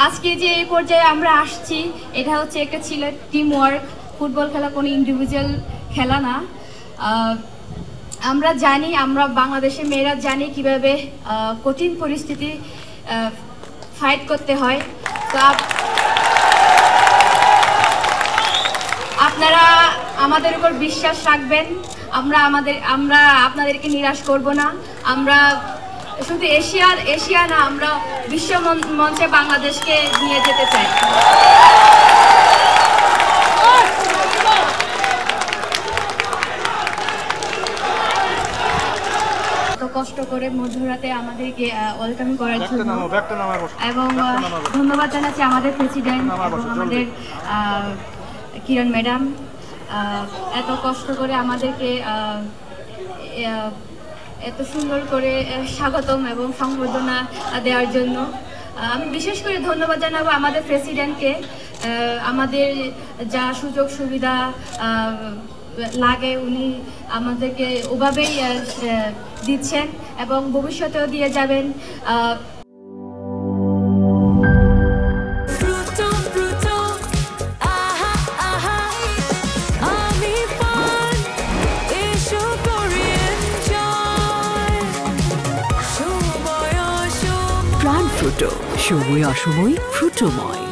আজকে যে এই পর্যায়ে আমরা আসছি, এটা হচ্ছে একটা ছিল টিম ওয়ার্ক। ফুটবল খেলা কোনো ইন্ডিভিজুয়াল খেলা না। আমরা জানি, আমরা বাংলাদেশের মেয়েরা জানি কিভাবে কঠিন পরিস্থিতি ফাইট করতে হয়। তো আপনারা আমাদের উপর বিশ্বাস রাখবেন। আমরা আপনাদেরকে নিরাশ করব না। আমরা শুধু এশিয়া না, আমরা বিশ্ব মঞ্চে বাংলাদেশকে নিয়ে যেতে চাই। কষ্ট করে মধ্যরাতে আমাদেরকে ওয়েলকাম করার জন্য এবং ধন্যবাদ জানাচ্ছি আমাদের প্রেসিডেন্ট এবং আমাদের কিরণ ম্যাডাম, এত কষ্ট করে আমাদেরকে এত সুন্দর করে স্বাগতম এবং সংবর্ধনা দেওয়ার জন্য। আমি বিশেষ করে ধন্যবাদ জানাবো আমাদের প্রেসিডেন্টকে। আমাদের যা সুযোগ সুবিধা লাগে উনি আমাদেরকে ওভাবেই দিচ্ছেন এবং ভবিষ্যতেও দিয়ে যাবেন। প্রাণ ফ্রুটো, সময় অসময় ফ্রুটোময়।